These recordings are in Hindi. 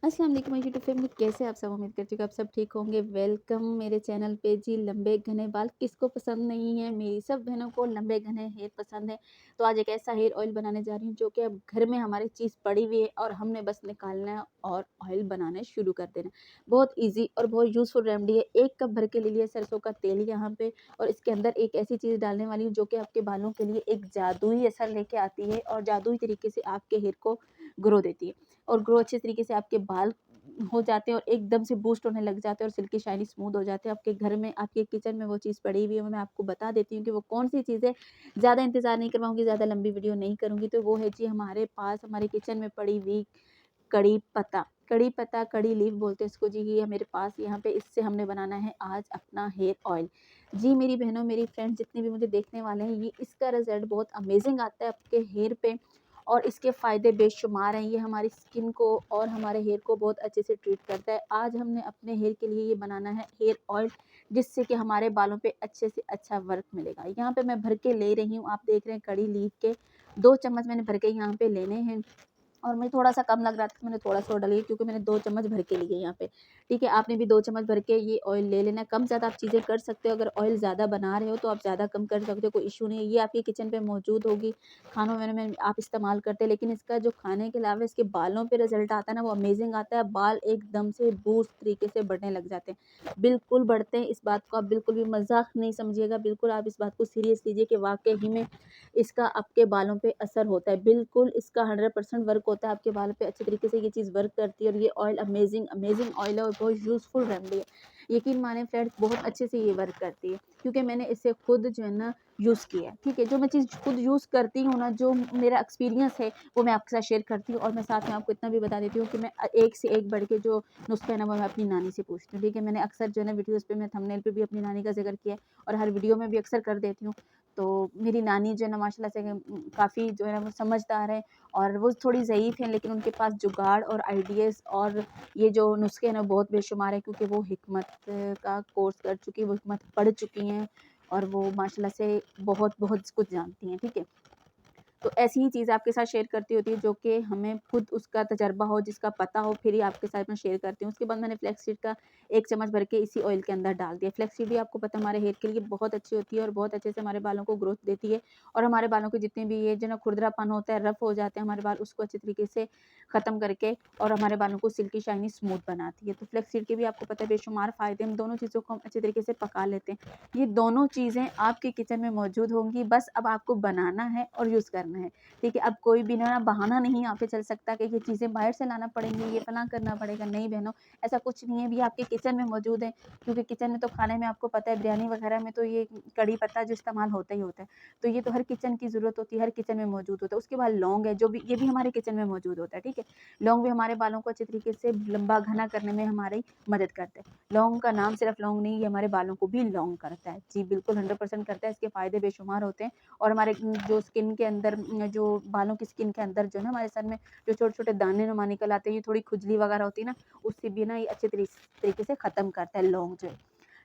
अस्सलाम वालेकुम माय यूट्यूब फैमिली, कैसे आप सब। उम्मीद करती हूँ कि आप सब ठीक होंगे। वेलकम मेरे चैनल पे जी। लंबे घने बाल किसको पसंद नहीं है। मेरी सब बहनों को लंबे घने हेयर पसंद है। तो आज एक ऐसा हेयर ऑयल बनाने जा रही हूँ जो कि अब घर में हमारी चीज़ पड़ी हुई है और हमने बस निकालना है और ऑयल बनाने शुरू कर देना। बहुत ईजी और बहुत यूज़फुल रेमेडी है। 1 कप भर के ले लिया सरसों का तेल यहाँ पे, और इसके अंदर एक ऐसी चीज़ डालने वाली हूँ जो कि आपके बालों के लिए एक जादुई असर लेके आती है और जादुई तरीके से आपके हेयर को ग्रो देती है। और ग्रो अच्छे तरीके से आपके बाल हो जाते हैं और एकदम से बूस्ट होने लग जाते हैं और सिल्की शाइनी स्मूथ हो जाते हैं। आपके घर में, आपके किचन में वो चीज़ पड़ी हुई है। मैं आपको बता देती हूँ कि वो कौन-सी चीज़ है। ज़्यादा इंतज़ार नहीं करवाऊँगी, ज़्यादा लंबी वीडियो नहीं करूँगी। तो वो है जी हमारे पास, हमारे किचन में पड़ी हुई कड़ी पत्ता। कड़ी पत्ता, कड़ी लीफ बोलते हैं इसको जी। ये है मेरे पास यहाँ पे। इससे हमने बनाना है आज अपना हेयर ऑयल। जी मेरी बहनों, मेरी फ्रेंड्स जितने भी मुझे देखने वाले हैं, ये इसका रिज़ल्ट बहुत अमेज़िंग आता है आपके हेयर पे और इसके फ़ायदे बेशुमार हैं। ये हमारी स्किन को और हमारे हेयर को बहुत अच्छे से ट्रीट करता है। आज हमने अपने हेयर के लिए ये बनाना है हेयर ऑयल, जिससे कि हमारे बालों पे अच्छे से अच्छा वर्क मिलेगा। यहाँ पे मैं भर के ले रही हूँ, आप देख रहे हैं कड़ी लीफ के 2 चम्मच मैंने भर के यहाँ पे लेने हैं। और मुझे थोड़ा-सा कम लग रहा था तो मैंने थोड़ा-सा और डाली, क्योंकि मैंने 2 चम्मच भर के लिए यहाँ पे। ठीक है, आपने भी 2 चम्मच भर के ये ऑयल ले लेना है। कम-ज़्यादा आप चीज़ें कर सकते हो। अगर ऑयल ज़्यादा बना रहे हो तो आप ज़्यादा कम कर सकते हो, कोई इश्यू नहीं है। ये आपके किचन पे मौजूद होगी, खानों में आप इस्तेमाल करते हैं, लेकिन इसका जो खाने के अलावा इसके बालों पे रिज़ल्ट आता है ना, वो अमेज़िंग आता है। बाल एकदम से बूस्ट तरीके से बढ़ने लग जाते हैं। बिल्कुल बढ़ते हैं, इस बात को आप बिल्कुल भी मज़ाक नहीं समझिएगा। बिल्कुल आप इस बात को सीरियस लीजिए कि वाक़ई ही में इसका आपके बालों पे असर होता है। बिल्कुल इसका 100% वर्क होता है आपके बालों पे। अच्छे तरीके से ये चीज़ वर्क करती है और ये ऑयल अमेज़िंग ऑयल है और बहुत यूज़फुल रेमेडी है। यकीन माने फ्रेंड्स, बहुत अच्छे से ये वर्क करती है, क्योंकि मैंने इसे खुद जो है ना यूज़ किया है। ठीक है, जो मैं चीज़ खुद यूज़ करती हूँ ना, जो मेरा एक्सपीरियंस है, वो मैं आपके साथ शेयर करती हूँ। और मैं साथ में आपको इतना भी बता देती हूँ कि मैं एक से एक बढ़ के जो नुस्खे हैं ना, वो मैं अपनी नानी से पूछती हूँ। ठीक है, मैंने अक्सर जो है ना वीडियोज़ पे, मैं थंबनेल पे भी अपनी नानी का ज़िक्र किया है और हर वीडियो में भी अक्सर कर देती हूँ। तो मेरी नानी जो है ना माशाल्लाह से काफ़ी जो है ना वो समझदार है और वो थोड़ी ज़ईफ़ हैं, लेकिन उनके पास जुगाड़ और आइडियाज़ और ये जो नुस्खे हैं ना बहुत बेशुमार है, क्योंकि वो हिकमत का कोर्स कर चुकी हैं, वो हिकमत पढ़ चुकी हैं और वो माशाल्लाह से बहुत कुछ जानती हैं। ठीक है? तो ऐसी ही चीज़ आपके साथ शेयर करती होती है जो कि हमें खुद उसका तजर्बा हो, जिसका पता हो, फिर ही आपके साथ मैं शेयर करती हूँ। उसके बाद मैंने फ्लैक्स सीड का 1 चम्मच भर के इसी ऑयल के अंदर डाल दिया। फ्लैक्स सीड भी आपको पता है हमारे हेयर के लिए बहुत अच्छी होती है और बहुत अच्छे से हमारे बालों को ग्रोथ देती है और हमारे बालों के जितने भी ये जो ना खुरदरापन होता है, रफ़ हो जाते हैं हमारे बाल, उसको अच्छे तरीके से ख़त्म करके और हमारे बालों को सिल्की शाइनी स्मूथ बनाती है। तो फ्लैक्स सीड के भी आपको पता है बेशुमार फ़ायदे हैं। दोनों चीज़ों को हम अच्छे तरीके से पका लेते हैं। ये दोनों चीज़ें आपके किचन में मौजूद होंगी, बस अब आपको बनाना है और यूज़ करना है। ठीक है, अब कोई भी ना बहाना नहीं यहाँ पे चल सकता कि ये चीज़ें बाहर से लाना पड़ेंगी, ये फलाँ करना पड़ेगा। नहीं बहनों, ऐसा कुछ नहीं है, ये आपके किचन में मौजूद है, क्योंकि किचन में तो खाने में आपको पता है बिरयानी वगैरह में तो ये कड़ी पत्ता जो इस्तेमाल होता ही होता है। तो ये तो हर किचन की ज़रूरत होती है, हर किचन में मौजूद होता है। उसके बाद लौंग है, जो भी ये भी हमारे किचन में मौजूद होता है। ठीक है, लौंग भी हमारे बालों को अच्छे तरीके से लंबा घना करने में हमारी मदद करता है। लौंग का नाम सिर्फ लौंग नहीं, ये हमारे बालों को भी लौंग करता है। जी बिल्कुल 100% करता है। इसके फ़ायदे बेशुमार होते हैं और हमारे जो स्किन के अंदर जो बालों की स्किन के अंदर जो है ना हमारे सर में जो छोटे-छोटे दाने नुमा निकल आते हैं, ये थोड़ी खुजली वगैरह होती है ना, उससे भी ना ये अच्छे तरीके से ख़त्म करता है लौंग जो है।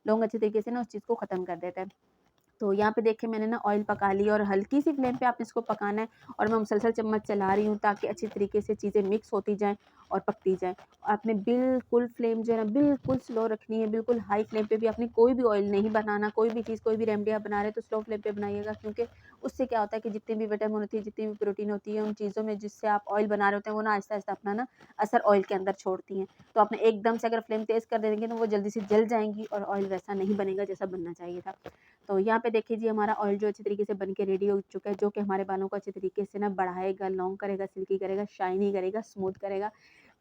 लौंग अच्छे तरीके से ना उस चीज़ को ख़त्म कर देता है। तो यहाँ पे देखिए मैंने ना ऑयल पका लिया और हल्की सी फ्लेम पे आपने इसको पकाना है और मैं मुसलसल चम्मच चला रही हूँ ताकि अच्छी तरीके से चीज़ें मिक्स होती जाएँ और पकती जाएँ। आपने बिल्कुल फ्लेम जो है ना बिल्कुल स्लो रखनी है, बिल्कुल हाई फ्लेम पे भी आपने कोई भी ऑयल नहीं बनाना, कोई भी चीज़, कोई भी रेमेडी आप बना रहे हैं तो स्लो फ्लेम पे बनाइएगा, क्योंकि उससे क्या होता है कि जितनी भी विटामिन होती है, जितनी भी प्रोटीन होती है, उन चीज़ों में जिससे आप ऑयल बना रहे होते हैं, वो ना आहिस्ता-आहिस्ता अपना ना असर ऑयल के अंदर छोड़ती हैं। तो आपने एकदम से अगर फ्लेम तेज़ कर देंगे तो वो जल्दी से जल जाएँगी और ऑयल वैसा नहीं बनेगा जैसा बनना चाहिए था। तो यहाँ पे देखिए जी हमारा ऑयल जो अच्छी तरीके से बन के रेडी हो चुका है, जो कि हमारे बालों को अच्छे तरीके से ना बढ़ाएगा, लॉन्ग करेगा, सिल्की करेगा, शाइनी करेगा, स्मूथ करेगा।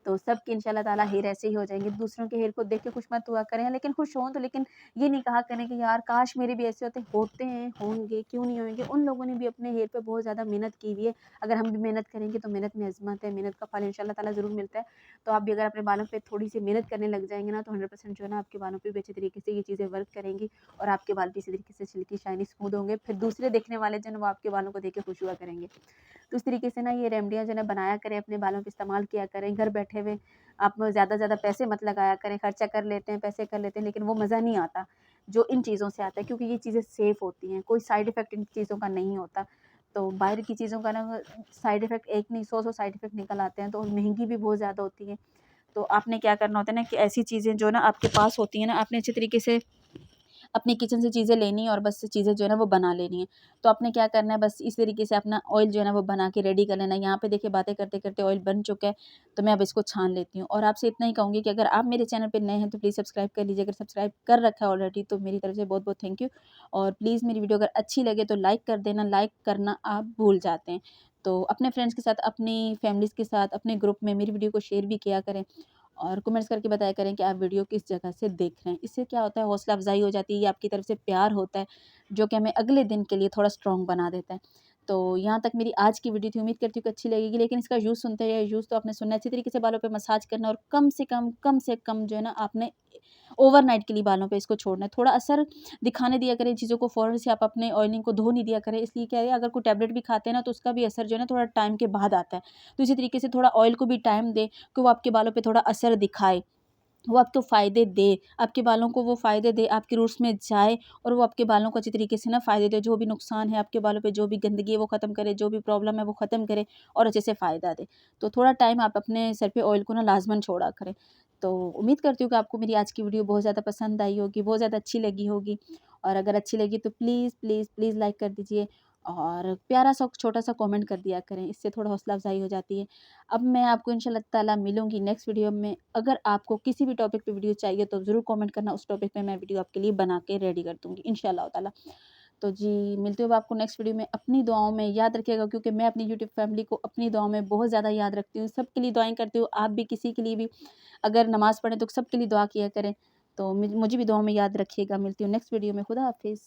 तो सबके इंशाल्लाह ताला हेयर ऐसे ही हो जाएँगे। दूसरों के हेयर को देख के खुश मत हुआ करें, लेकिन खुश हों तो, लेकिन ये नहीं कहा करें कि यार काश मेरे भी ऐसे होते। होते हैं, होंगे, क्यों नहीं होंगे? उन लोगों ने भी अपने हेयर पे बहुत ज़्यादा मेहनत की हुई है। अगर हम भी मेहनत करेंगे तो मेहनत में अज़मत है, मेहनत का फल इंशाल्लाह ताला ज़रूर मिलता है। तो आप भी अगर अपने बालों पे थोड़ी-सी मेहनत करने लग जाएँगे ना, तो 100% जो है ना आपके बालों पे भी अच्छे तरीके से ये चीज़ें वर्क करेंगी और आपके बाल भी इसी तरीके से सिल्की शाइनी स्मूथ होंगे। फिर दूसरे देखने वाले जो है ना वो आपके बालों को देख के खुश हुआ करेंगे। तो इस तरीके से ना ये रेमेडियाँ जो है ना बनाया करें, अपने बालों पे इस्तेमाल किया करें। घर बैठे हुए आप ज़्यादा से ज़्यादा पैसे मत लगाया करें, खर्चा कर लेते हैं, पैसे कर लेते हैं, लेकिन वो मज़ा नहीं आता, जो इन चीज़ों से आता है, क्योंकि ये चीज़ें सेफ़ होती हैं, कोई साइड इफ़ेक्ट इन चीज़ों का नहीं होता। तो बाहर की चीज़ों का ना साइड इफ़ेक्ट एक नहीं 100-100 साइड इफ़ेक्ट निकल आते हैं, तो महँगी भी बहुत ज़्यादा होती हैं। तो आपने क्या करना होता है ना कि ऐसी चीज़ें जो ना आपके पास होती हैं ना, आपने अच्छे तरीके से अपने किचन से चीज़ें लेनी है और बस चीज़ें जो है ना वो बना लेनी है। तो आपने क्या करना है, बस इस तरीके से अपना ऑयल जो है ना वो बना के रेडी कर लेना है। यहाँ पे देखिए बातें करते-करते ऑयल बन चुका है, तो मैं अब इसको छान लेती हूँ। और आपसे इतना ही कहूँगी कि अगर आप मेरे चैनल पे नए हैं तो प्लीज़ सब्सक्राइब कर लीजिए। अगर सब्सक्राइब कर रखा है ऑलरेडी तो मेरी तरफ से बहुत-बहुत थैंक यू। और प्लीज़ मेरी वीडियो अगर अच्छी लगे तो लाइक कर देना, लाइक करना आप भूल जाते हैं। तो अपने फ्रेंड्स के साथ, अपनी फैमिलीज़ के साथ, अपने ग्रुप में मेरी वीडियो को शेयर भी किया करें। और कमेंट्स करके बताया करें कि आप वीडियो किस जगह से देख रहे हैं। इससे क्या होता है, हौसला अफ़ज़ाई हो जाती है, ये आपकी तरफ से प्यार होता है, जो कि हमें अगले दिन के लिए थोड़ा स्ट्रॉन्ग बना देता है। तो यहाँ तक मेरी आज की वीडियो थी, उम्मीद करती हूँ कि अच्छी लगेगी। लेकिन इसका यूज़ सुनते हैं, यूज़ तो आपने सुनना है, अच्छी तरीके से बालों पे मसाज करना है और कम से कम जो है ना आपने ओवरनाइट के लिए बालों पे इसको छोड़ना है। थोड़ा असर दिखाने दिया करें चीज़ों को, फ़ौरन से आप अपने ऑयलिंग को धो नहीं दिया करें। इसलिए क्या है, अगर कोई टैबलेट भी खाते हैं ना तो उसका भी असर जो है ना थोड़ा टाइम के बाद आता है। तो इसी तरीके से थोड़ा ऑयल को भी टाइम दें कि वो आपके बालों पे थोड़ा असर दिखाए। वो आपको फ़ायदे दे, आपके बालों को वो फ़ायदे दे, आपके रूट्स में जाए और वो आपके बालों को अच्छी तरीके से ना फ़ायदे दे। जो भी नुकसान है आपके बालों पे, जो भी गंदगी है वो ख़त्म करे, जो भी प्रॉब्लम है वो ख़त्म करे और अच्छे से फ़ायदा दे। तो थोड़ा टाइम आप अपने सर पे ऑयल को ना लाज़मन छोड़ा करें। तो उम्मीद करती हूँ कि आपको मेरी आज की वीडियो बहुत ज़्यादा पसंद आई होगी, बहुत ज़्यादा अच्छी लगी होगी। और अगर अच्छी लगी तो प्लीज़, प्लीज़, प्लीज़ लाइक कर दीजिए और प्यारा-सा छोटा-सा कमेंट कर दिया करें, इससे थोड़ा हौसला अफ़ज़ाई हो जाती है। अब मैं आपको इंशाल्लाह ताला मिलूँगी नेक्स्ट वीडियो में। अगर आपको किसी भी टॉपिक पे वीडियो चाहिए तो ज़रूर कमेंट करना, उस टॉपिक पे मैं वीडियो आपके लिए बना के रेडी कर दूँगी इंशाल्लाह ताला। तो जी, मिलती हूँ अब आपको नेक्स्ट वीडियो में। अपनी दुआओं में याद रखिएगा, क्योंकि मैं अपनी यूट्यूब फैमिली को अपनी दुआओं में बहुत ज़्यादा याद रखती हूँ। सबके लिए दुआएँ करती हूँ, आप भी किसी के लिए भी अगर नमाज़ पढ़ें तो सबके लिए दुआ किया करें। तो मुझे भी दुआओं में याद रखिएगा। मिलती हूँ नेक्स्ट वीडियो में। खुदा हाफ़िज़।